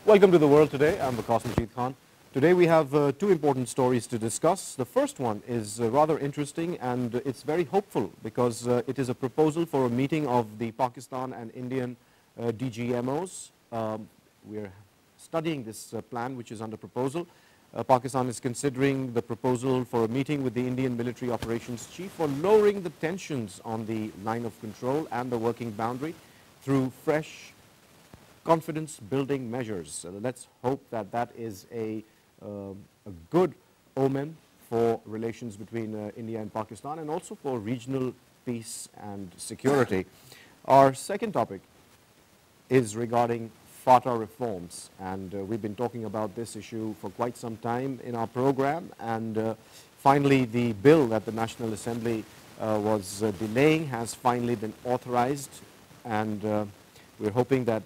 Welcome to The World Today. I'm Waqas Majeed. Today we have two important stories to discuss. The first one is rather interesting and it's very hopeful because it is a proposal for a meeting of the Pakistan and Indian DGMOs. We're studying this plan which is under proposal. Pakistan is considering the proposal for a meeting with the Indian military operations chief for lowering the tensions on the line of control and the working boundary through fresh confidence building measures. Let's hope that that is a good omen for relations between India and Pakistan and also for regional peace and security. Our second topic is regarding Fata reforms, and we've been talking about this issue for quite some time in our program, and finally the bill that the National Assembly was delaying has finally been authorized, and we're hoping that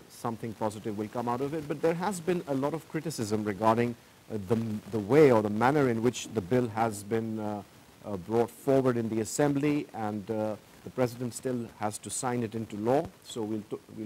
something positive will come out of it. But there has been a lot of criticism regarding the way or the manner in which the bill has been brought forward in the Assembly, and the President still has to sign it into law. So we'll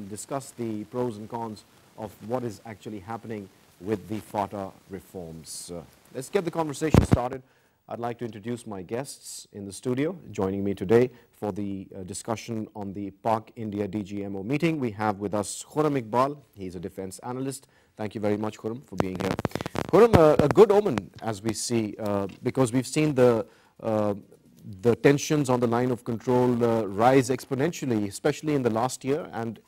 discuss the pros and cons of what is actually happening with the Fata reforms. Let's get the conversation started. I'd like to introduce my guests in the studio. Joining me today for the discussion on the Pak-India DGMO meeting, we have with us Khurram Iqbal. He's a defense analyst. Thank you very much, Khurram, for being here. Khurram, a good omen, as we see, because we've seen the tensions on the line of control rise exponentially, especially in the last year, and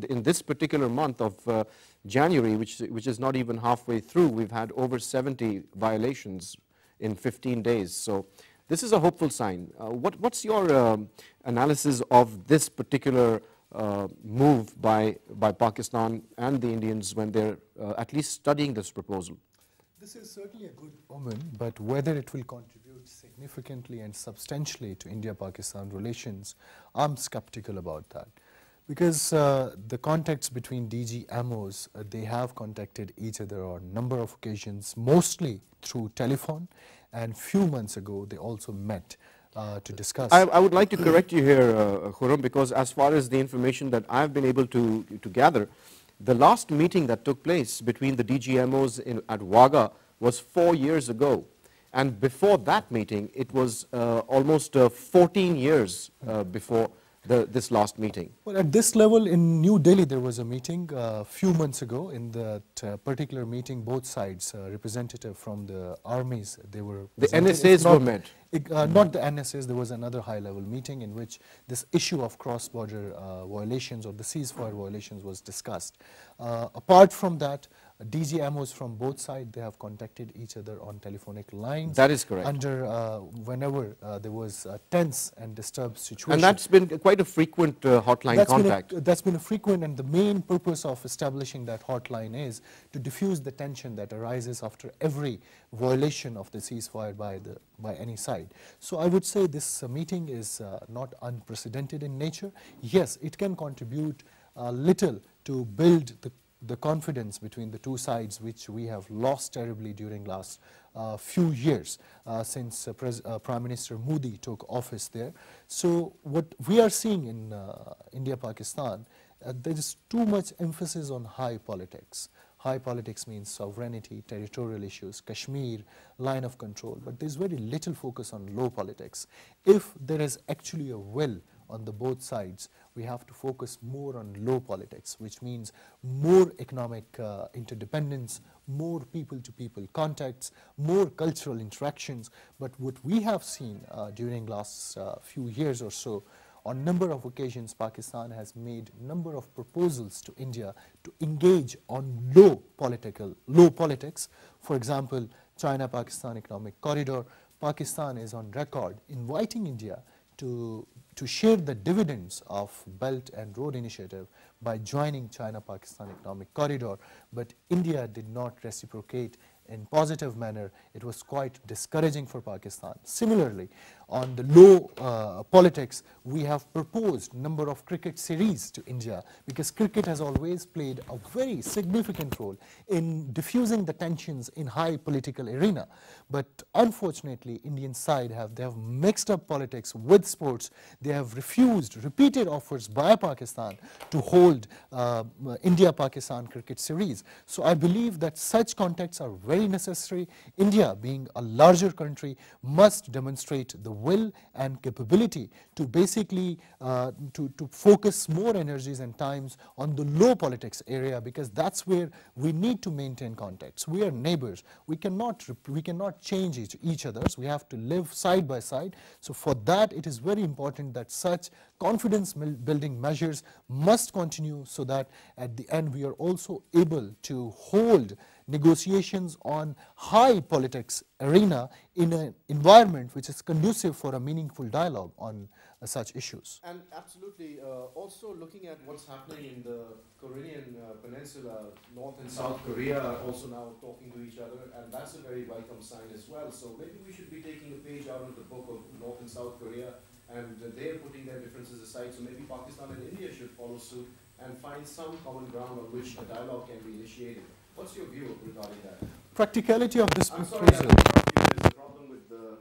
in this particular month of January, which is not even halfway through, we've had over 70 violations in 15 days. So this is a hopeful sign. What's your analysis of this particular move by Pakistan and the Indians when they're at least studying this proposal? This is certainly a good omen, but whether it will contribute significantly and substantially to India-Pakistan relations, I'm skeptical about that. Because the contacts between DGMOs, they have contacted each other on a number of occasions, mostly through telephone, and few months ago they also met to discuss. I would like to correct you here, Khurram, because as far as the information that I've been able to gather, the last meeting that took place between the DGMOs at Waqas was 4 years ago. And before that meeting, it was almost 14 years before this last meeting. Well, at this level in New Delhi, there was a meeting a few months ago. In that particular meeting, both sides, representative from the armies, they were the NSAs were met. Not the NSAs, there was another high-level meeting in which this issue of cross-border violations or the ceasefire violations was discussed. Apart from that, DGMOs from both sides, they have contacted each other on telephonic lines. That is correct. Under whenever there was a tense and disturbed situation. And that's been quite a frequent hotline contact. That's been a frequent, and the main purpose of establishing that hotline is to diffuse the tension that arises after every violation of the ceasefire by any side. So I would say this meeting is not unprecedented in nature. Yes, it can contribute a little to build the confidence between the two sides, which we have lost terribly during last few years since Prime Minister Modi took office there. So what we are seeing in India-Pakistan, there is too much emphasis on high politics. High politics means sovereignty, territorial issues, Kashmir, line of control, but there's very little focus on low politics. If there is actually a will on the both sides, we have to focus more on low politics, which means more economic interdependence, more people-to-people contacts, more cultural interactions. But what we have seen during last few years or so, on number of occasions, Pakistan has made number of proposals to India to engage on low politics. For example, China-Pakistan Economic Corridor. Pakistan is on record inviting India to share the dividends of Belt and Road Initiative by joining China-Pakistan Economic Corridor, but India did not reciprocate in positive manner, it was quite discouraging for Pakistan. Similarly, on the low politics, we have proposed number of cricket series to India, because cricket has always played a very significant role in diffusing the tensions in high political arena. But unfortunately, Indian side they have mixed up politics with sports. They have refused repeated offers by Pakistan to hold India-Pakistan cricket series. So I believe that such contacts are very necessary. India, being a larger country, must demonstrate the will and capability to basically to focus more energies and times on the low politics area, because that's where we need to maintain contacts. We are neighbors. We cannot change each other's. We have to live side by side. So for that, it is very important that such confidence building measures must continue, so that at the end we are also able to hold negotiations on high politics arena in an environment which is conducive for a meaningful dialogue on such issues. And absolutely, also looking at what's happening in the Korean peninsula, North and South Korea are also now talking to each other, and that's a very welcome sign as well. So maybe we should be taking a page out of the book of North and South Korea, and they're putting their differences aside. So maybe Pakistan and India should follow suit and find some common ground on which a dialogue can be initiated. What's your view regarding that? Practicality of this I'm proposal. sorry, there's a problem with the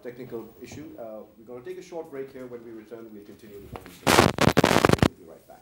technical issue. We're going to take a short break here. When we return, we'll continue the conversation. We'll be right back.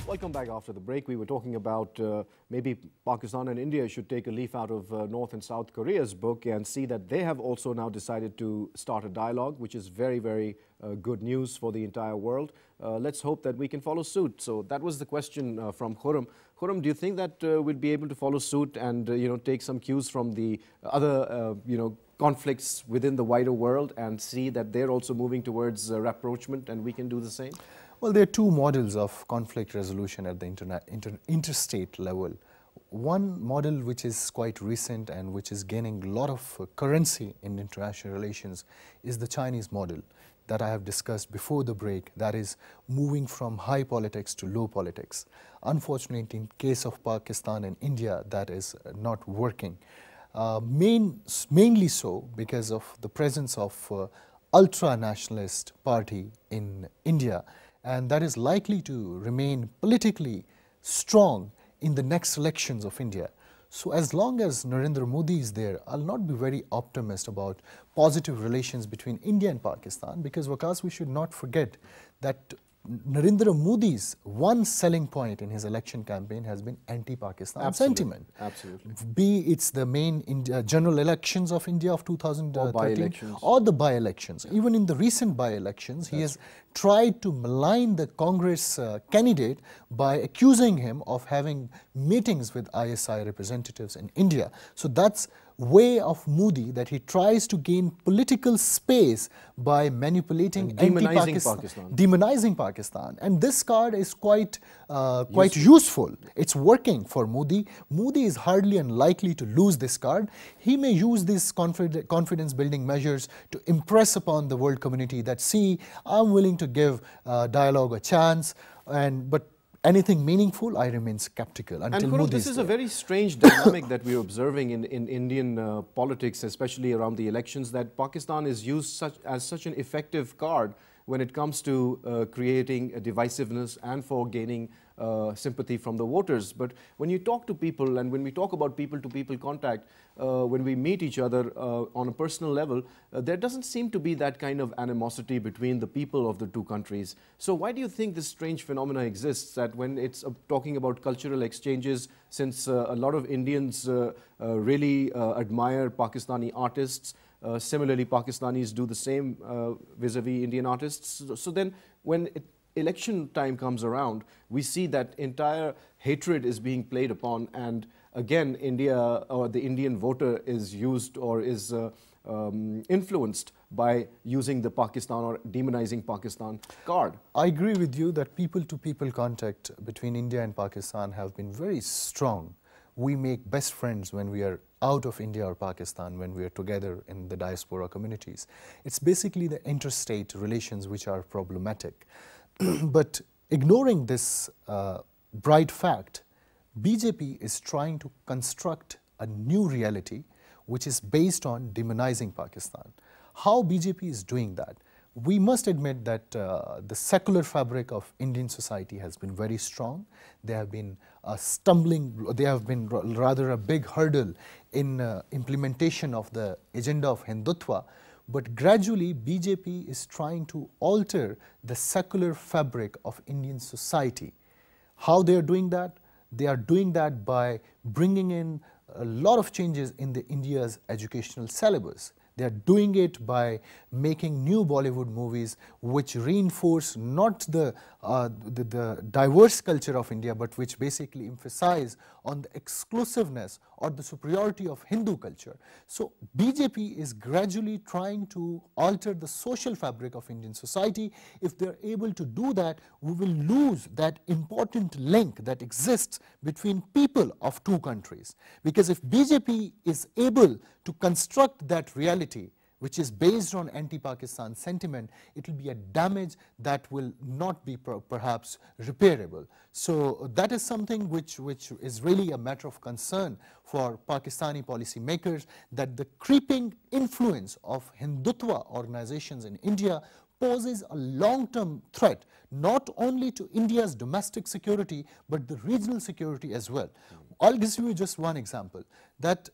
Welcome back after the break. We were talking about maybe Pakistan and India should take a leaf out of North and South Korea's book and see that they have also now decided to start a dialogue, which is very, very good news for the entire world. Let's hope that we can follow suit. So that was the question from Khurram. Khurram, do you think that we'll be able to follow suit and take some cues from the other conflicts within the wider world and see that they're also moving towards rapprochement, and we can do the same? Well, there are two models of conflict resolution at the interstate level. One model which is quite recent and which is gaining a lot of currency in international relations is the Chinese model that I have discussed before the break, that is moving from high politics to low politics. Unfortunately, in case of Pakistan and India, that is not working. Mainly so because of the presence of ultra-nationalist party in India, and that is likely to remain politically strong in the next elections of India. So as long as Narendra Modi is there, I'll not be very optimistic about positive relations between India and Pakistan, because Waqas, we should not forget that Narendra Modi's one selling point in his election campaign has been anti-Pakistan sentiment. Absolutely. Be it's the main general elections of India of 2013 or the by-elections. Yeah. Even in the recent by-elections, he has tried to malign the Congress candidate by accusing him of having meetings with ISI representatives in India. So that's way of Modi, that he tries to gain political space by manipulating demonizing Pakistan. And this card is quite useful. It's working for Modi. Modi is hardly unlikely to lose this card. He may use these confidence building measures to impress upon the world community that, see, I'm willing to give dialogue a chance, but anything meaningful, I remain skeptical. Until Khurram, this is a very strange dynamic that we're observing in Indian politics, especially around the elections, that Pakistan is used as such an effective card when it comes to creating a divisiveness and for gaining sympathy from the voters. But when you talk to people, and when we talk about people-to-people contact, when we meet each other on a personal level, there doesn't seem to be that kind of animosity between the people of the two countries. So why do you think this strange phenomena exists, that when it's talking about cultural exchanges, since a lot of Indians really admire Pakistani artists, similarly Pakistanis do the same vis-a-vis Indian artists, so then when election time comes around, we see that entire hatred is being played upon, and again India, or the Indian voter, is used or is influenced by using the Pakistan or demonizing Pakistan card. I agree with you that people-to-people contact between India and Pakistan have been very strong. We make best friends when we are out of India or Pakistan, when we are together in the diaspora communities. It's basically the interstate relations which are problematic. But ignoring this bright fact, BJP is trying to construct a new reality which is based on demonizing Pakistan. How BJP is doing that? We must admit that the secular fabric of Indian society has been very strong. There have been rather a big hurdle in implementation of the agenda of Hindutva. But gradually, BJP is trying to alter the secular fabric of Indian society. How they are doing that? They are doing that by bringing in a lot of changes in India's educational syllabus. They are doing it by making new Bollywood movies which reinforce not the diverse culture of India, but which basically emphasize on the exclusiveness or the superiority of Hindu culture. So BJP is gradually trying to alter the social fabric of Indian society. If they are able to do that, we will lose that important link that exists between people of two countries. Because if BJP is able to construct that reality, which is based on anti-Pakistan sentiment, it will be a damage that will not be perhaps repairable. So that is something which is really a matter of concern for Pakistani policymakers, that the creeping influence of Hindutva organizations in India poses a long-term threat, not only to India's domestic security, but the regional security as well. I'll give you just one example, that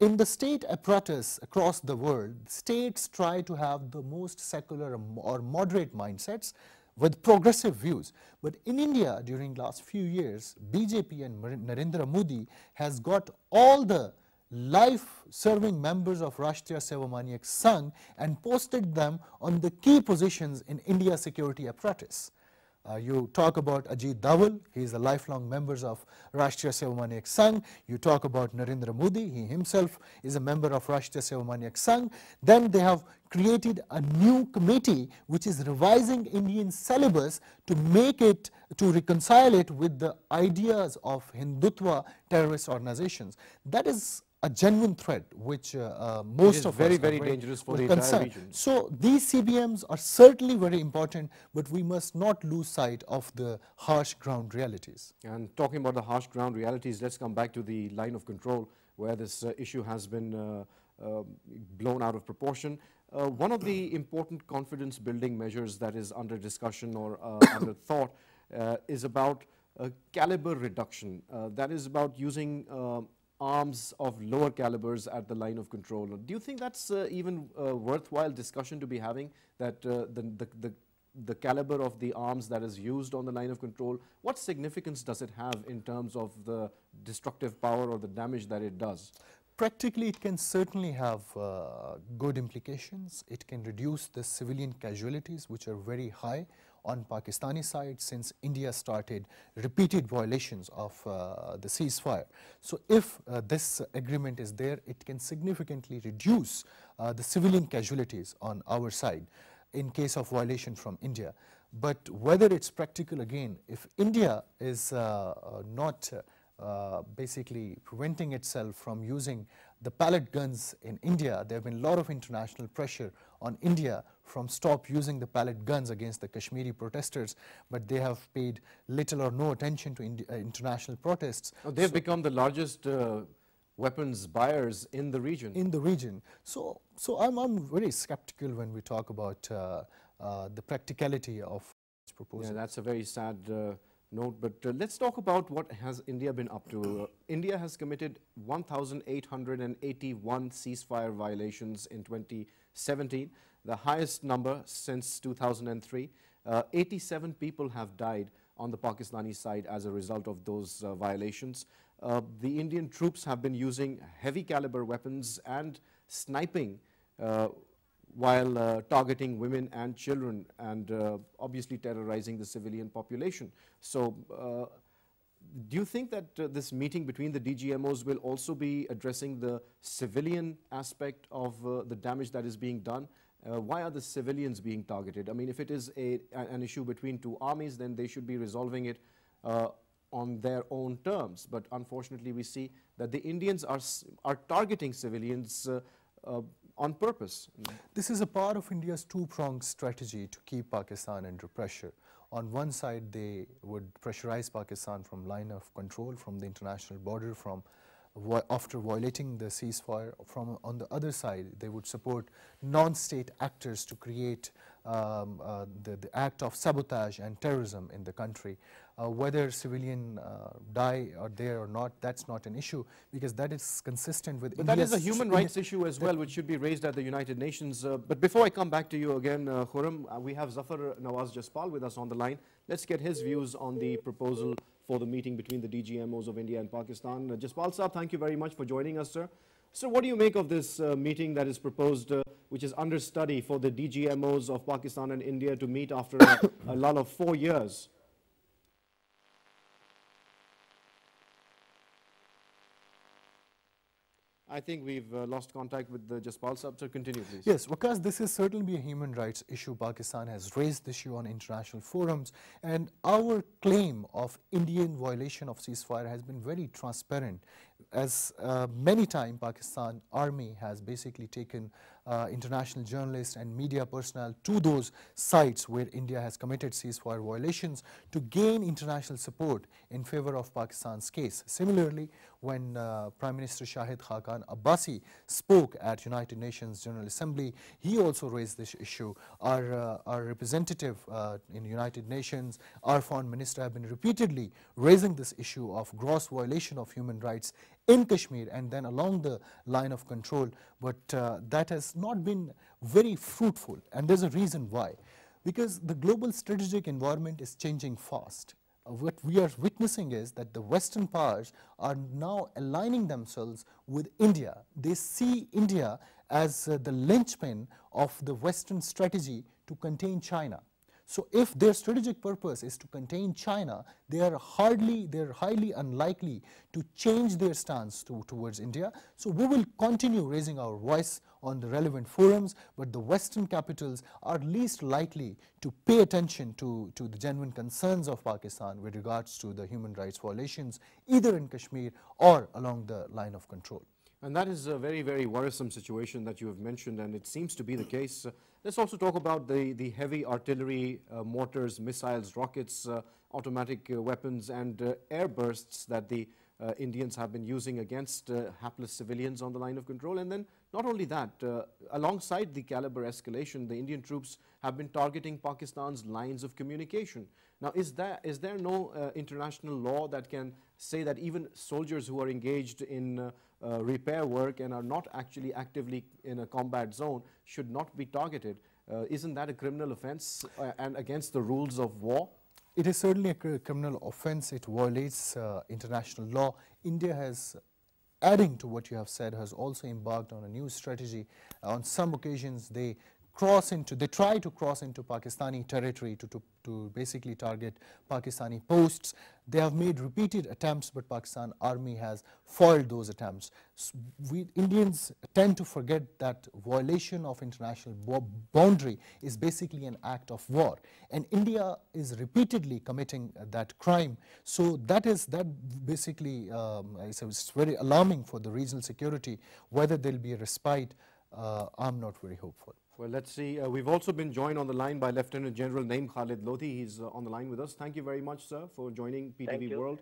in the state apparatus across the world, states try to have the most secular or moderate mindsets with progressive views. But in India, during last few years, BJP and Narendra Modi has got all the life-serving members of Rashtriya Sevamaniak Sangh and posted them on the key positions in India's security apparatus. You talk about Ajit Dawal, he is a lifelong member of Rashtriya Sevamaniak Sangh. You talk about Narendra Modi, he himself is a member of Rashtriya Sevamaniak Sangh. Then they have created a new committee which is revising Indian syllabus to make it, to reconcile it with the ideas of Hindutva terrorist organizations. That is a genuine threat which most of us are very dangerous for the entire region. So these CBMs are certainly very important, but we must not lose sight of the harsh ground realities. And talking about the harsh ground realities, let's come back to the line of control where this issue has been blown out of proportion. One of the important confidence building measures that is under discussion or under thought is about caliber reduction. That is about using arms of lower calibers at the line of control. Do you think that's even a worthwhile discussion to be having, that the caliber of the arms that is used on the line of control, what significance does it have in terms of the destructive power or the damage that it does? Practically, it can certainly have good implications. It can reduce the civilian casualties, which are very high on Pakistani side since India started repeated violations of the ceasefire. So if this agreement is there, it can significantly reduce the civilian casualties on our side in case of violation from India. But whether it's practical, again, if India is not basically preventing itself from using the pellet guns in India, there have been a lot of international pressure on India from stop using the pellet guns against the Kashmiri protesters, but they have paid little or no attention to international protests. Oh, they've become the largest weapons buyers in the region. So I'm very skeptical when we talk about the practicality of this proposal. Yeah, that's a very sad note, but let's talk about what has India been up to. India has committed 1,881 ceasefire violations in 2017, the highest number since 2003. 87 people have died on the Pakistani side as a result of those violations. The Indian troops have been using heavy caliber weapons and sniping while targeting women and children, and obviously terrorizing the civilian population. So do you think that this meeting between the DGMOs will also be addressing the civilian aspect of the damage that is being done? Why are the civilians being targeted? I mean, if it is an issue between two armies, then they should be resolving it on their own terms. But unfortunately, we see that the Indians are targeting civilians on purpose. This is a part of India's two-pronged strategy to keep Pakistan under pressure. On one side, they would pressurize Pakistan from line of control, from the international border, after violating the ceasefire. On the other side, they would support non-state actors to create the act of sabotage and terrorism in the country. Whether civilian die or there or not, that's not an issue, because that is consistent with But India's that is a human rights issue as well, which should be raised at the United Nations. But before I come back to you again, Khurram, we have Zafar Nawaz Jaspal with us on the line. Let's get his views on the proposal for the meeting between the DGMOs of India and Pakistan. Jaspal Saab, thank you very much for joining us, sir. So what do you make of this meeting that is proposed, which is under study for the DGMOs of Pakistan and India to meet after a lull of 4 years? I think we've lost contact with the Jaspal Saab, so continue please. Yes, Waqas, this is certainly a human rights issue. Pakistan has raised the issue on international forums, and our claim of Indian violation of ceasefire has been very transparent. As many times Pakistan Army has basically taken international journalists and media personnel to those sites where India has committed ceasefire violations to gain international support in favor of Pakistan's case. Similarly, when Prime Minister Shahid Khaqan Abbasi spoke at United Nations General Assembly, he also raised this issue. Our representative in United Nations, our foreign minister, have been repeatedly raising this issue of gross violation of human rights in Kashmir and then along the line of control, but that has not been very fruitful, and there's a reason why. Because the global strategic environment is changing fast. What we are witnessing is that the Western powers are now aligning themselves with India. They see India as the linchpin of the Western strategy to contain China. So if their strategic purpose is to contain China, they are highly unlikely to change their stance towards India. So we will continue raising our voice on the relevant forums, but the Western capitals are least likely to pay attention to the genuine concerns of Pakistan with regards to the human rights violations, either in Kashmir or along the line of control. And that is a very, very worrisome situation that you have mentioned, and it seems to be the case. Let's also talk about the heavy artillery, mortars, missiles, rockets, automatic weapons, and air bursts that the Indians have been using against hapless civilians on the line of control. And then Not only that, alongside the caliber escalation, the Indian troops have been targeting Pakistan's lines of communication. Now, is there no international law that can say that even soldiers who are engaged in repair work and are not actually actively in a combat zone should not be targeted? Isn't that a criminal offense and against the rules of war? It is certainly a criminal offense. It violates international law. India has, adding to what you have said, has also embarked on a new strategy. On some occasions, they try to cross into Pakistani territory to basically target Pakistani posts. They have made repeated attempts, but Pakistan army has foiled those attempts. So we Indians tend to forget that violation of international boundary is basically an act of war, and India is repeatedly committing that crime. So that basically it's very alarming for the regional security. Whether there will be a respite, I'm not very hopeful. Well, let's see. We've also been joined on the line by Lieutenant General Naim Khalid Lodhi. He's on the line with us. Thank you very much, sir, for joining PTV World.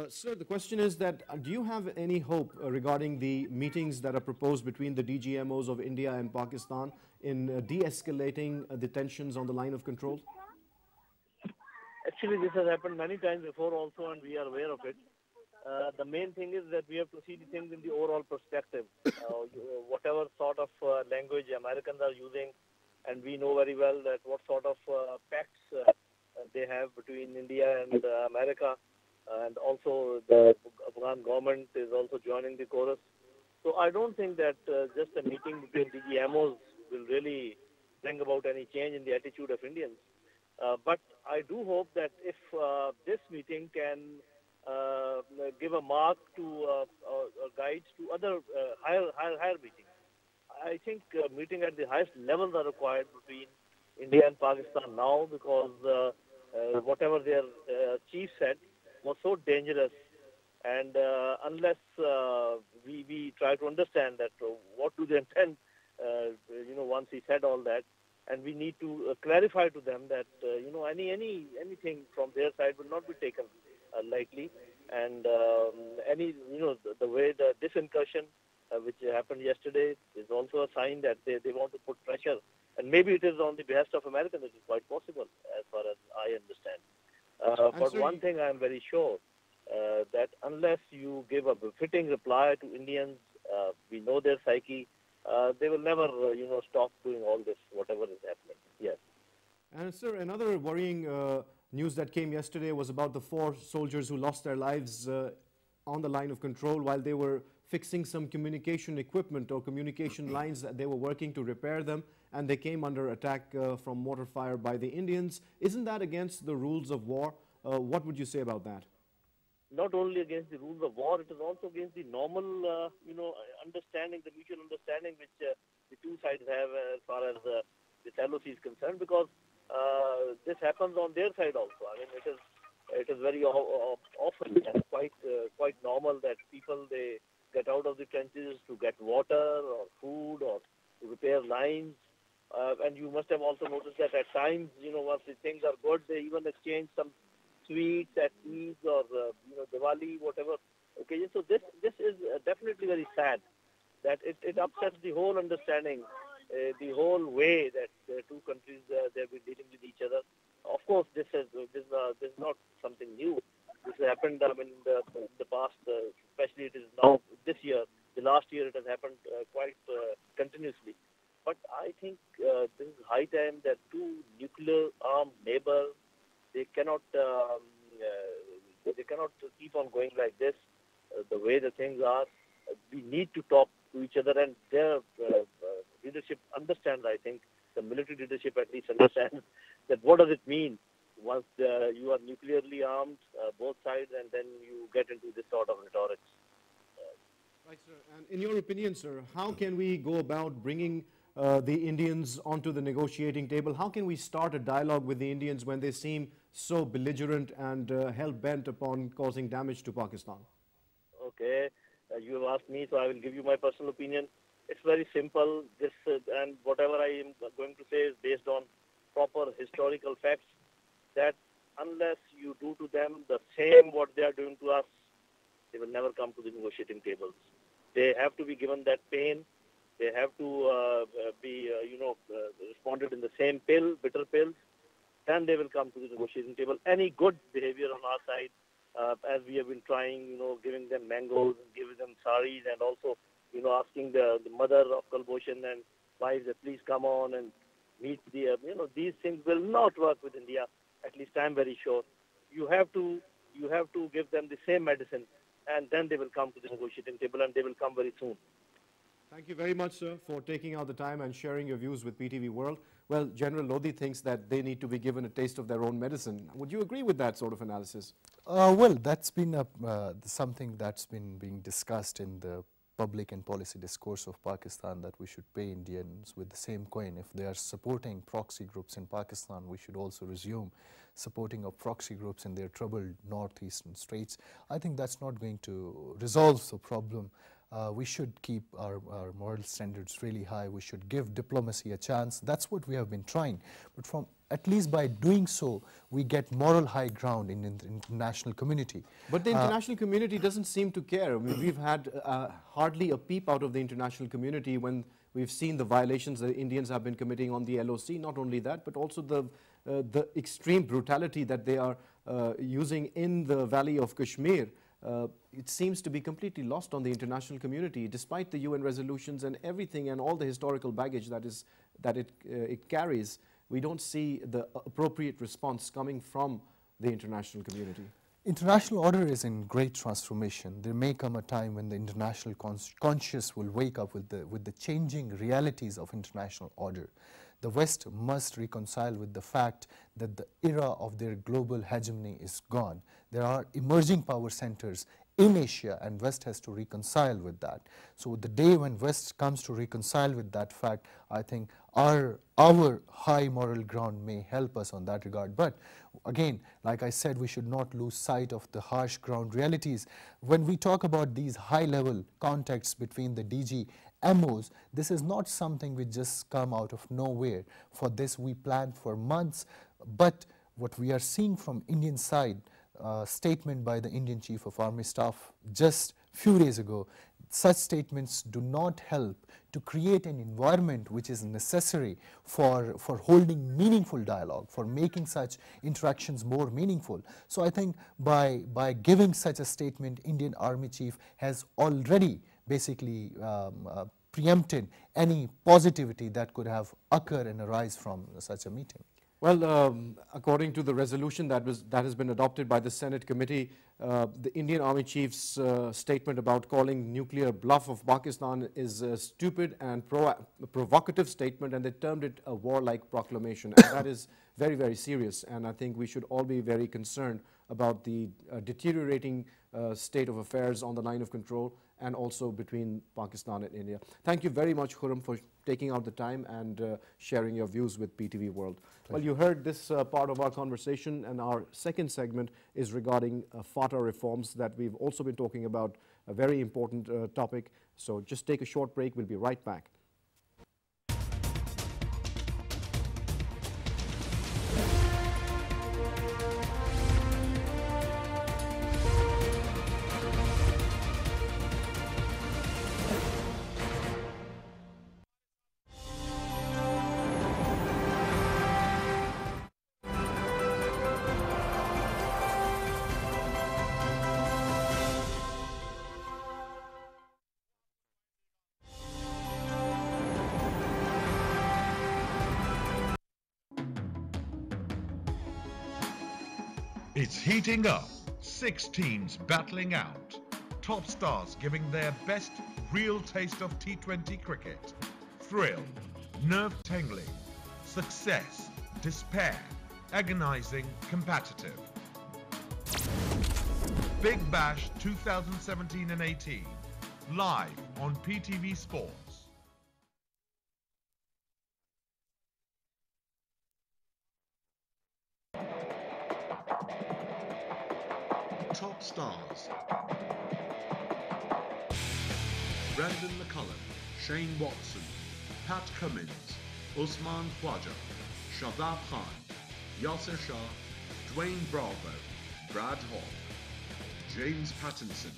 Sir, the question is that do you have any hope regarding the meetings that are proposed between the DGMOs of India and Pakistan in de-escalating the tensions on the line of control? Actually, this has happened many times before also, and we are aware of it. The main thing is that we have to see the things in the overall perspective. Whatever sort of language Americans are using, and we know very well that what sort of pacts they have between India and America, and also the Afghan government is also joining the chorus. So I don't think that just a meeting between DGMOs will really bring about any change in the attitude of Indians. But I do hope that if this meeting can give a mark to guides to other higher meetings. I think meeting at the highest levels are required between India and Pakistan now, because whatever their chief said was so dangerous, and unless we try to understand that what do they intend, once he said all that, and we need to clarify to them that anything from their side will not be taken lightly, and the way this incursion which happened yesterday is also a sign that they want to put pressure, and maybe it is on the behest of Americans. It is quite possible, as far as I understand. But one thing I am very sure, that unless you give a befitting reply to Indians, we know their psyche, they will never stop doing all this, whatever is happening. Yes. And sir, another worrying news that came yesterday was about the 4 soldiers who lost their lives on the line of control while they were fixing some communication equipment or communication lines that they were working to repair them, and they came under attack from mortar fire by the Indians. Isn't that against the rules of war? What would you say about that? Not only against the rules of war, it is also against the normal, understanding, the mutual understanding which the two sides have as far as this LOC is concerned, because this happens on their side also. I mean, it is very often and quite normal that people, they get out of the trenches to get water or food or to repair lines. And you must have also noticed that at times, once the things are good, they even exchange some sweets at Eid or Diwali, whatever occasion. So this is definitely very sad, that it upsets the whole understanding, the whole way that the two countries they've been dealing with each other. Of course, this is not something new. This happened in the past, especially it is now this year. The last year it has happened quite continuously. But I think this is high time that two nuclear-armed neighbors, they cannot keep on going like this. The way the things are, we need to talk to each other, and their leadership understands. I think the military leadership at least understands that what does it mean once you are nuclearly armed, both sides, and then you get into this sort of rhetoric. Right, sir. And in your opinion, sir, how can we go about bringing the Indians onto the negotiating table? How can we start a dialogue with the Indians when they seem so belligerent and hell-bent upon causing damage to Pakistan? Okay, you have asked me, so I will give you my personal opinion. It's very simple. This and whatever I am going to say is based on proper historical facts, that unless you do to them the same what they are doing to us, they will never come to the negotiating tables. They have to be given that pain, They have to be, responded in the same pill, bitter pills. Then they will come to the negotiating table. Any good behavior on our side, as we have been trying, giving them mangoes, giving them saris, and also, asking the mother of Kulbhushan and wives that please come on and meet the, these things will not work with India. At least I'm very sure. You have to give them the same medicine, and then they will come to the negotiating table, and they will come very soon. Thank you very much, sir, for taking out the time and sharing your views with PTV World. Well, General Lodi thinks that they need to be given a taste of their own medicine. Would you agree with that sort of analysis? Well, that's been something that's been being discussed in the public and policy discourse of Pakistan, that we should pay Indians with the same coin. If they are supporting proxy groups in Pakistan, we should also resume supporting of proxy groups in their troubled northeastern states. I think that's not going to resolve the problem. We should keep our moral standards really high. We should give diplomacy a chance. That's what we have been trying. But at least by doing so, we get moral high ground in the international community. But the international community doesn't seem to care. I mean, we've had hardly a peep out of the international community when we've seen the violations that Indians have been committing on the LOC. Not only that, but also the extreme brutality that they are using in the Valley of Kashmir. It seems to be completely lost on the international community, despite the UN resolutions and everything and all the historical baggage that it carries. We don't see the appropriate response coming from the international community. International order is in great transformation. There may come a time when the international conscious will wake up with the changing realities of international order. The West must reconcile with the fact that the era of their global hegemony is gone. There are emerging power centers in Asia, and West has to reconcile with that. So the day when West comes to reconcile with that fact, I think our high moral ground may help us on that regard. But again, like I said, we should not lose sight of the harsh ground realities. When we talk about these high-level contacts between the DG MOs, this is not something which just come out of nowhere. For this, we planned for months. But what we are seeing from Indian side, statement by the Indian Chief of Army Staff just few days ago, such statements do not help to create an environment which is necessary for holding meaningful dialogue, for making such interactions more meaningful. So I think by giving such a statement, Indian Army Chief has already basically preempted any positivity that could have occurred and arise from such a meeting. Well, according to the resolution that has been adopted by the Senate committee, the Indian Army Chief's statement about calling nuclear bluff of Pakistan is a stupid and provocative statement, and they termed it a warlike proclamation. And that is very, very serious, and I think we should all be very concerned about the deteriorating state of affairs on the line of control and also between Pakistan and India. Thank you very much, Khurram, for taking out the time and sharing your views with PTV World. Well, you heard this part of our conversation, and our second segment is regarding Fata reforms that we've also been talking about, a very important topic. So just take a short break. We'll be right back. It's heating up. 6 teams battling out. Top stars giving their best real taste of T20 cricket. Thrill, nerve-tingling, success, despair, agonizing, competitive. Big Bash 2017 and 18. Live on PTV Sports. Top stars. Brandon McCullum, Shane Watson, Pat Cummins, Usman Khwaja, Shadab Khan, Yasser Shah, Dwayne Bravo, Brad Hall, James Pattinson,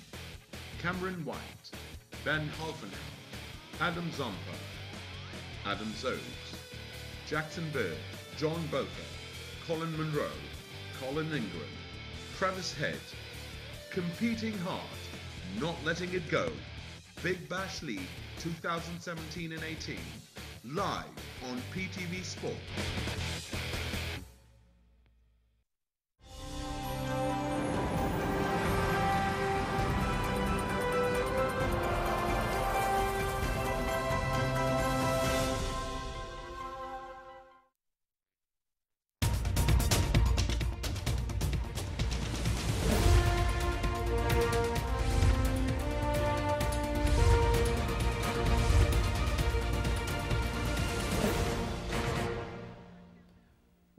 Cameron White, Ben Halfenham, Adam Zampa, Adam Zodes, Jackson Bird, John Botha, Colin Monroe, Colin Ingram, Travis Head. Competing hard, not letting it go. Big Bash League 2017 and 18, live on PTV Sport.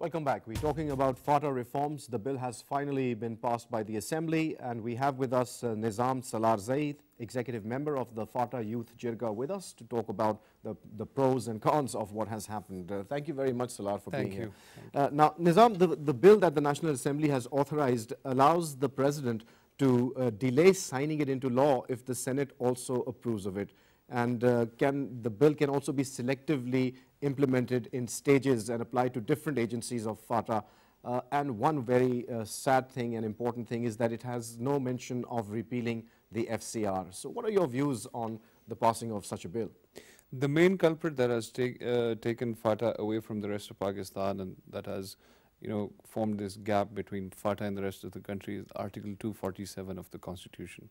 Welcome back. We're talking about Fata reforms. The bill has finally been passed by the Assembly, and we have with us Nizan Salar Zai, Executive Member of the Fata Youth Jirga, with us to talk about the pros and cons of what has happened. Thank you very much, Salar, for being here. Now, Nizam, the bill that the National Assembly has authorized allows the President to delay signing it into law if the Senate also approves of it. And the bill can also be selectively implemented in stages and applied to different agencies of Fata. And one very sad thing and important thing is that it has no mention of repealing the FCR. So what are your views on the passing of such a bill? The main culprit that has taken Fata away from the rest of Pakistan and that has formed this gap between Fata and the rest of the country is Article 247 of the Constitution.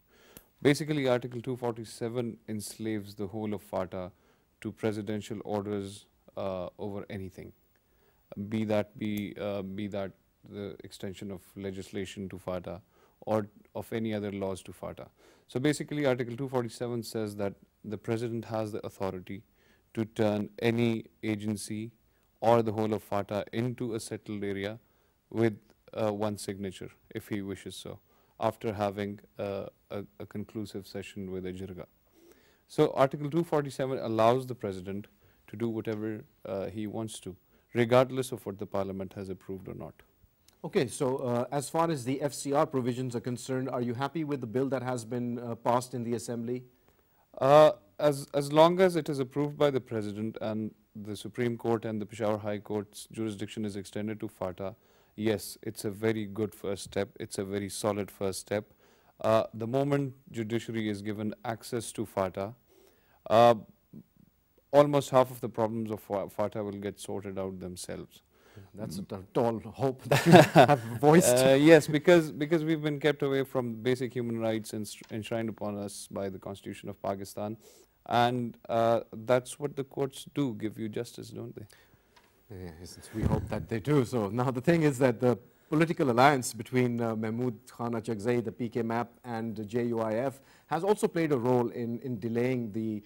Basically, Article 247 enslaves the whole of Fata to presidential orders over anything, be that the extension of legislation to Fata or of any other laws to Fata. So basically, Article 247 says that the President has the authority to turn any agency or the whole of Fata into a settled area with one signature, if he wishes so, after having a conclusive session with a jirga. So Article 247 allows the President to do whatever he wants to, regardless of what the Parliament has approved or not. Okay, so as far as the FCR provisions are concerned, are you happy with the bill that has been passed in the Assembly? As long as it is approved by the President and the Supreme Court and the Peshawar High Court's jurisdiction is extended to Fata, yes, it's a very good first step. It's a very solid first step. The moment judiciary is given access to Fata, almost half of the problems of Fata will get sorted out themselves. That's a tall hope that you have voiced. Yes, because we've been kept away from basic human rights enshrined upon us by the Constitution of Pakistan. And that's what the courts do, give you justice, don't they? Yes, we hope that they do. So now the thing is that the political alliance between Mahmood Khan Achakzai, the PK MAP, and JUIF has also played a role in delaying the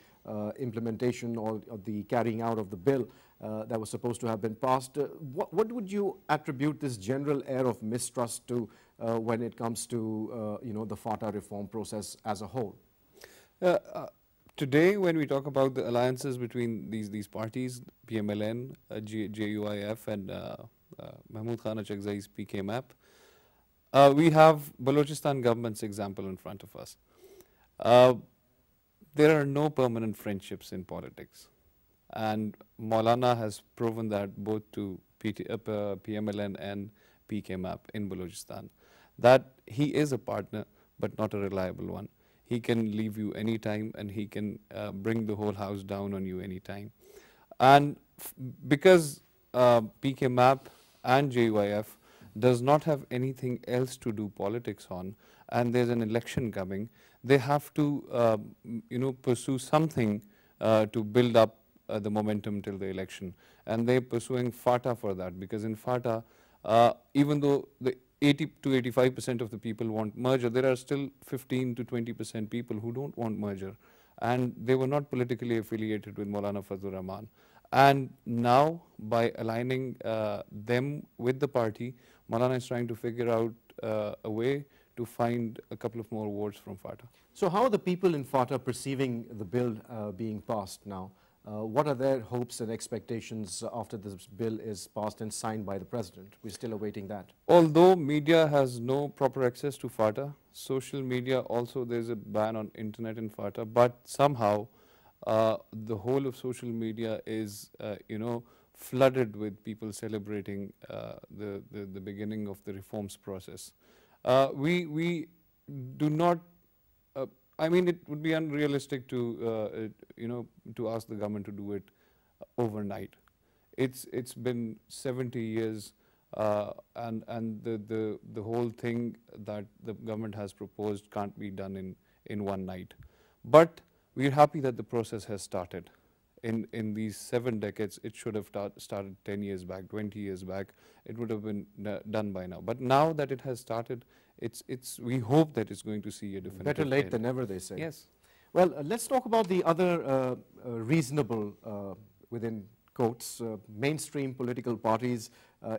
implementation or the carrying out of the bill that was supposed to have been passed. What would you attribute this general air of mistrust to when it comes to the Fata reform process as a whole? Today, when we talk about the alliances between these parties, PMLN, JUIF, and Mahmood Khan Achakzai's PK MAP, we have Balochistan government's example in front of us. There are no permanent friendships in politics. And Maulana has proven that both to PMLN and PK MAP in Balochistan, that he is a partner, but not a reliable one. He can leave you anytime and he can bring the whole house down on you anytime. And because PK MAP and JUIF does not have anything else to do politics on, and there's an election coming, they have to pursue something to build up the momentum till the election. And they're pursuing Fata for that, because in Fata, even though the 80 to 85% of the people want merger, there are still 15 to 20% people who don't want merger. And they were not politically affiliated with Maulana Fazlur Rahman. And now, by aligning them with the party, Maulana is trying to figure out a way to find a couple of more votes from Fata. So how are the people in Fata perceiving the bill being passed now? What are their hopes and expectations after this bill is passed and signed by the President? We're still awaiting that. Although media has no proper access to Fata, social media also, there's a ban on internet in Fata, but somehow the whole of social media is, flooded with people celebrating the beginning of the reforms process. We do not. I mean, it would be unrealistic to to ask the government to do it overnight. It's been 70 years, and the whole thing that the government has proposed can't be done in one night. But we're happy that the process has started. In these 7 decades, it should have started 10 years back, 20 years back. It would have been done by now. But now that it has started, we hope that it's going to see a definitive Better late end. than never, they say. Yes. Well, let's talk about the other reasonable, within quotes, mainstream political parties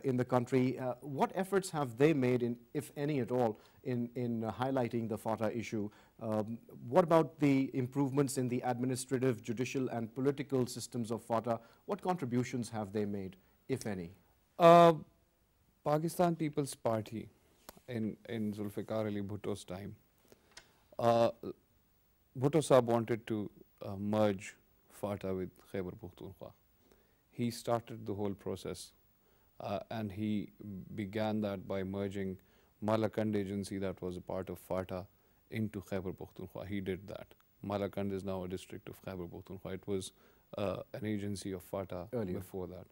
in the country. What efforts have they made, if any at all, in highlighting the Fata issue? What about the improvements in the administrative, judicial and political systems of Fata? What contributions have they made, if any? Pakistan People's Party in Zulfikar Ali Bhutto's time, Bhutto Sahab wanted to merge Fata with Khyber Pakhtunkhwa. He started the whole process and he began that by merging Malakand agency that was a part of Fata into Khyber Pakhtunkhwa. He did that. Malakand is now a district of Khyber Pakhtunkhwa. It was an agency of Fata earlier before that.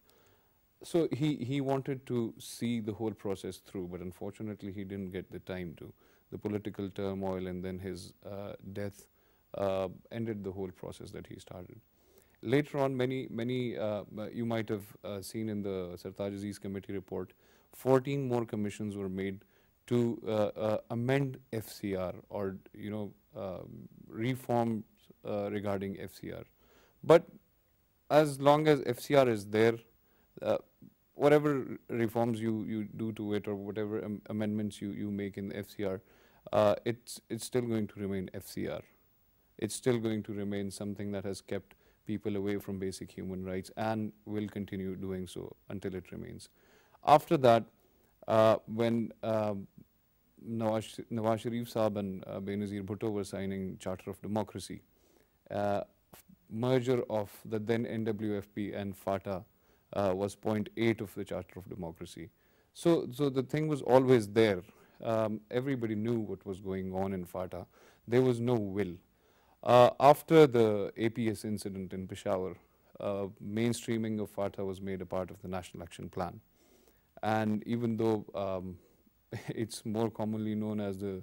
So he wanted to see the whole process through, but unfortunately he didn't get the time to. The political turmoil and then his death ended the whole process that he started. Later on, many you might have seen in the Sartaj Aziz committee report, 14 more commissions were made to amend FCR or reform regarding FCR. But as long as FCR is there, whatever reforms you do to it or whatever amendments you make in the FCR, it's still going to remain FCR. It's still going to remain something that has kept people away from basic human rights and will continue doing so until it remains. After that, when Nawaz Sharif Saab and Benazir Bhutto were signing Charter of Democracy, merger of the then NWFP and Fata was point 8 of the Charter of Democracy. So the thing was always there. Everybody knew what was going on in Fata. There was no will. After the APS incident in Peshawar, mainstreaming of Fata was made a part of the National Action Plan. And even though it's more commonly known as the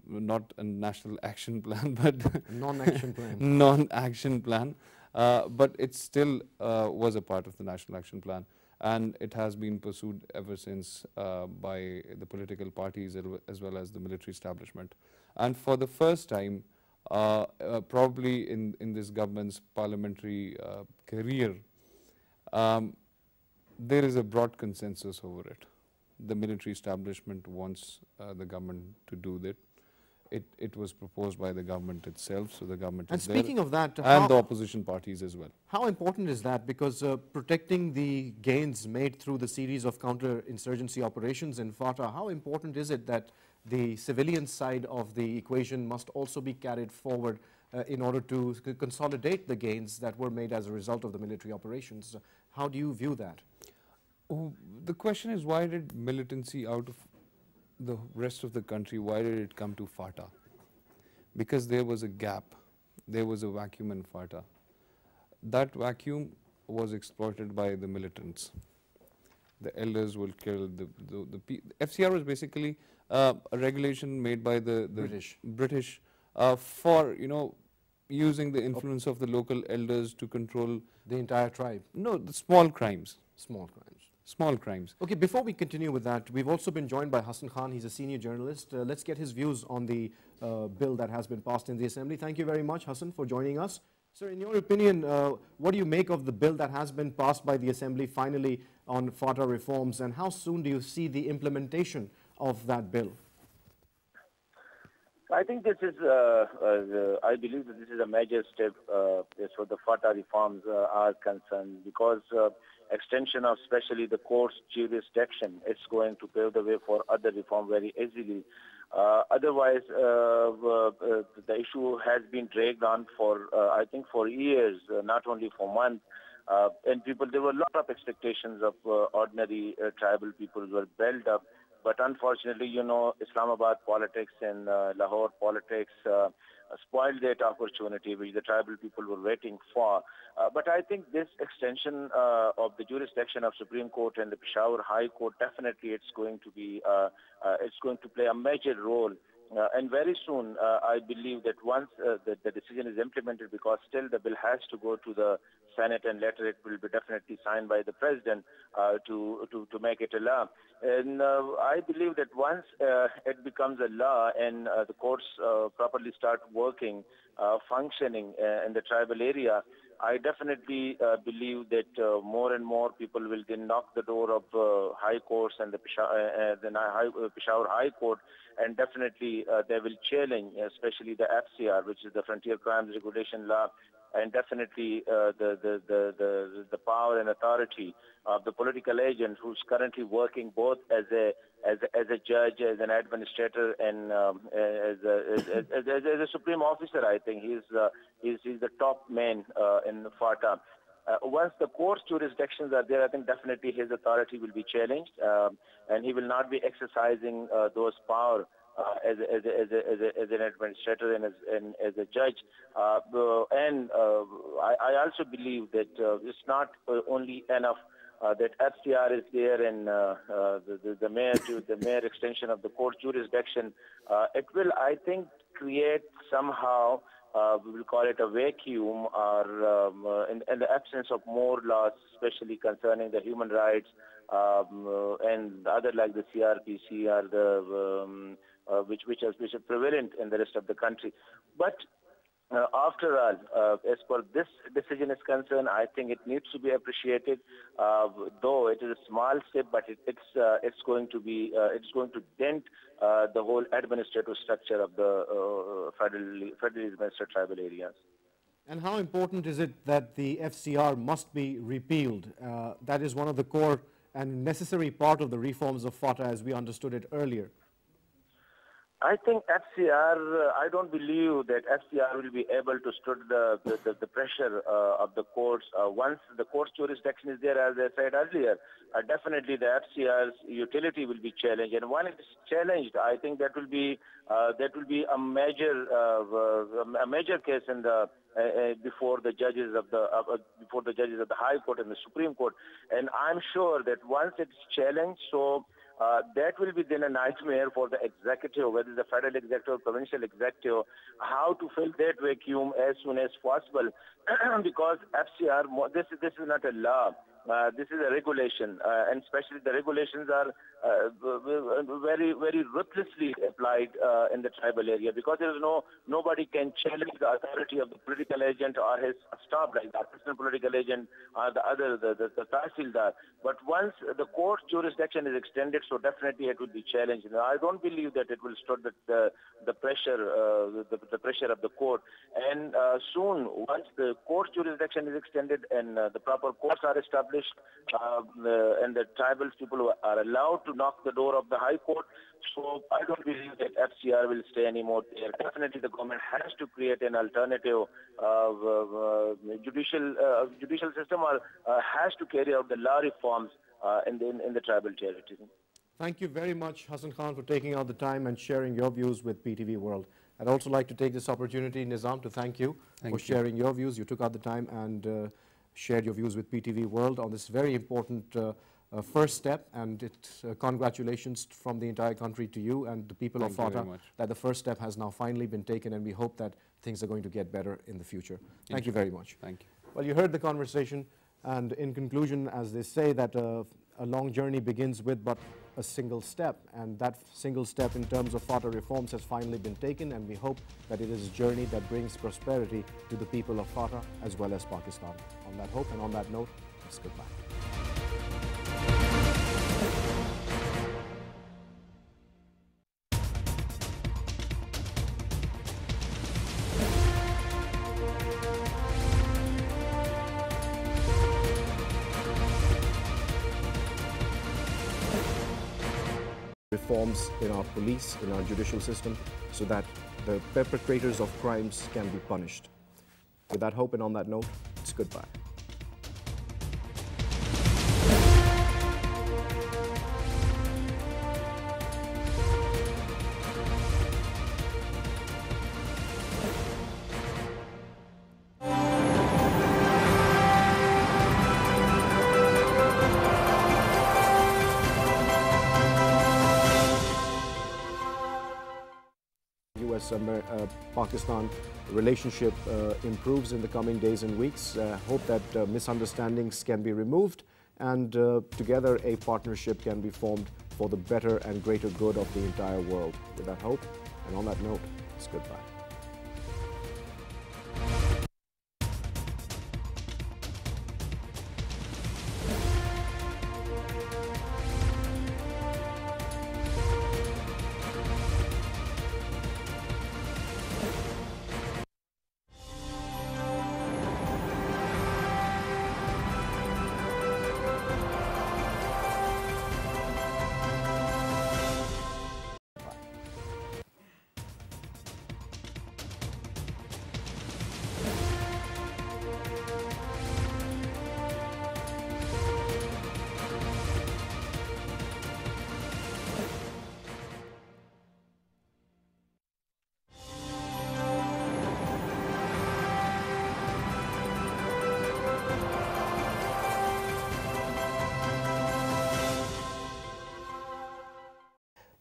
not a National Action Plan, but non-action plan. Non-action plan, but it still was a part of the National Action Plan. And it has been pursued ever since by the political parties as well as the military establishment. And for the first time, probably in this government's parliamentary career, there is a broad consensus over it. The military establishment wants the government to do that. It was proposed by the government itself, so the government is there. And speaking of that, and the opposition parties as well. How important is that? Because protecting the gains made through the series of counter-insurgency operations in Fata, how important is it that the civilian side of the equation must also be carried forward in order to consolidate the gains that were made as a result of the military operations? How do you view that? The question is, why did militancy out of the rest of the country, why did it come to Fata? Because there was a gap, there was a vacuum in Fata. That vacuum was exploited by the militants. The elders will kill the FCR was basically a regulation made by the British for using the influence of the local elders to control the entire tribe. No, the small crimes. Small crimes. Small crimes. Okay, before we continue with that, we've also been joined by Hassan Khan. He's a senior journalist. Let's get his views on the bill that has been passed in the Assembly. Thank you very much, Hassan, for joining us. Sir, in your opinion, what do you make of the bill that has been passed by the Assembly finally on Fata reforms, and how soon do you see the implementation of that bill? I think this is, I believe that this is a major step as far the Fata reforms are concerned, because extension of especially the court's jurisdiction, it's going to pave the way for other reform very easily. Otherwise, the issue has been dragged on for, I think, for years, not only for months. And there were a lot of expectations of ordinary tribal people who were built up. But unfortunately, Islamabad politics and Lahore politics spoiled that opportunity which the tribal people were waiting for. But I think this extension of the jurisdiction of Supreme Court and the Peshawar High Court, definitely it's going to play a major role. And very soon, I believe that once the decision is implemented, because still the bill has to go to the Senate and later it will be definitely signed by the President to make it a law. And I believe that once it becomes a law and the courts properly start working, functioning in the tribal area, I definitely believe that more and more people will then knock the door of high courts and the Peshawar High Court, and definitely they will challenge, especially the FCR, which is the Frontier Crimes Regulation Law, and definitely the power and authority of the political agent who's currently working both as a judge, as an administrator, and as a supreme officer. I think he's the top man in Fata. Once the court's jurisdictions are there, I think definitely his authority will be challenged, and he will not be exercising those power as an administrator and as a judge. And I also believe that it's not only enough that FCR is there and the mayor extension of the court jurisdiction. It will, I think, create somehow, we will call it a vacuum, or in the absence of more laws, especially concerning the human rights and other like the CRPC or the which are prevalent in the rest of the country. But after all, as per this decision is concerned, I think it needs to be appreciated. Though it is a small step, but it's going to dent the whole administrative structure of the federally administered tribal areas. And how important is it that the FCR must be repealed? That is one of the core and necessary part of the reforms of Fata as we understood it earlier. I think FCR, I don't believe that FCR will be able to stood the pressure of the courts. Once the court's jurisdiction is there, as I said earlier, definitely the FCR's utility will be challenged. And when it is challenged, I think that will be a major case in the before the judges of the High Court and the Supreme Court. And I'm sure that once it's challenged, so that will be then a nightmare for the executive, whether the federal executive or provincial executive, how to fill that vacuum as soon as possible. Because FCR, this is not a law. This is a regulation, and especially the regulations are very, very ruthlessly applied in the tribal area, because there is nobody can challenge the authority of the political agent or his staff, like the assistant political agent or the tahsildar. But once the court jurisdiction is extended, so definitely it will be challenged. I don't believe that it will stop the pressure of the court. And soon, once the court jurisdiction is extended and the proper courts are established, and the tribal people are allowed to knock the door of the High Court, so I don't believe that FCR will stay anymore there. Definitely the government has to create an alternative judicial system, or has to carry out the law reforms in the tribal territory. Thank you very much, Hassan Khan, for taking out the time and sharing your views with PTV World. I'd also like to take this opportunity, Nizam, to thank you for sharing your views. You took out the time and shared your views with PTV World on this very important first step, and congratulations from the entire country to you and the people of Fata that the first step has now finally been taken, and we hope that things are going to get better in the future. Thank you very much. Thank you. Well, you heard the conversation, and in conclusion, as they say, that a long journey begins with but a single step, and that single step in terms of Fata reforms has finally been taken, and we hope that it is a journey that brings prosperity to the people of Fata as well as Pakistan. On that hope and on that note, it's goodbye. reforms in our police, in our judicial system, so that the perpetrators of crimes can be punished. With that hope and on that note, it's goodbye. US-Pakistan relationship improves in the coming days and weeks. Hope that misunderstandings can be removed and together a partnership can be formed for the better and greater good of the entire world. With that hope and on that note, it's goodbye.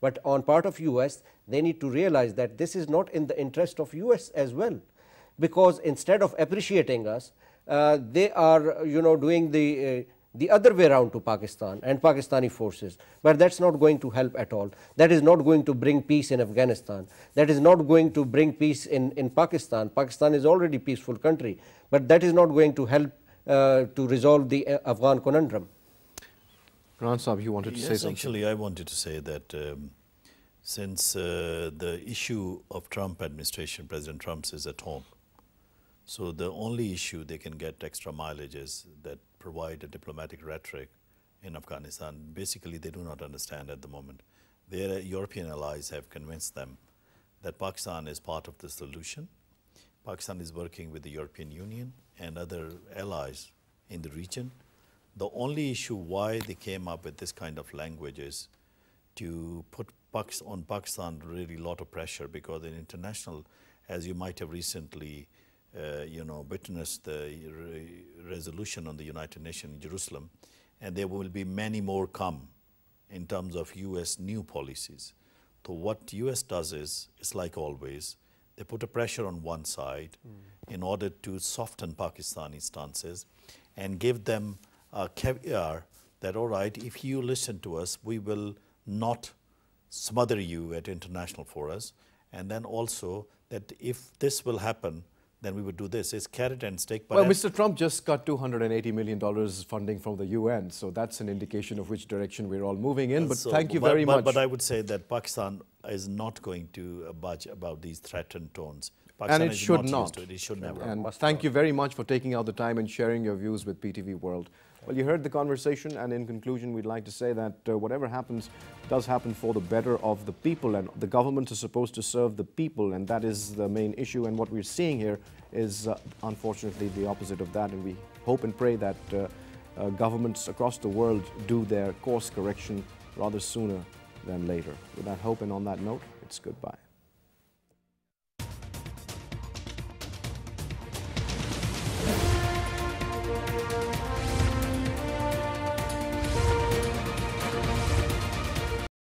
But on part of US, they need to realize that this is not in the interest of US as well, because instead of appreciating us, they are doing the other way around to Pakistan and Pakistani forces. But that's not going to help at all. That is not going to bring peace in Afghanistan. That is not going to bring peace in Pakistan. Pakistan is already a peaceful country, but that is not going to help to resolve the Afghan conundrum. Ran Saab, you wanted to say something? Actually, I wanted to say that since the issue of Trump administration, President Trump's is at home, so the only issue they can get extra mileage is that provide a diplomatic rhetoric in Afghanistan. Basically, they do not understand at the moment. Their European allies have convinced them that Pakistan is part of the solution. Pakistan is working with the European Union and other allies in the region. The only issue why they came up with this kind of language is to put on Pakistan really a lot of pressure, because in international, as you might have recently witnessed the resolution on the United Nations in Jerusalem, and there will be many more come in terms of US new policies. So what US does is, it's like always, they put a pressure on one side in order to soften Pakistani stances and give them a caviar that, all right, if you listen to us, we will not smother you at international forums, and then also that if this will happen, then we would do this. It's carrot and stick. But well, Mr. Trump just got $280 million funding from the UN, so that's an indication of which direction we're all moving in. But thank you very much. But I would say that Pakistan is not going to budge about these threatened tones. Pakistan and it should not. It should never. And thank you very much for taking out the time and sharing your views with PTV World. Well, you heard the conversation, and in conclusion, we'd like to say that whatever happens does happen for the better of the people, and the government is supposed to serve the people, and that is the main issue. And what we're seeing here is unfortunately the opposite of that, and we hope and pray that governments across the world do their course correction rather sooner than later. With that hope and on that note, it's goodbye.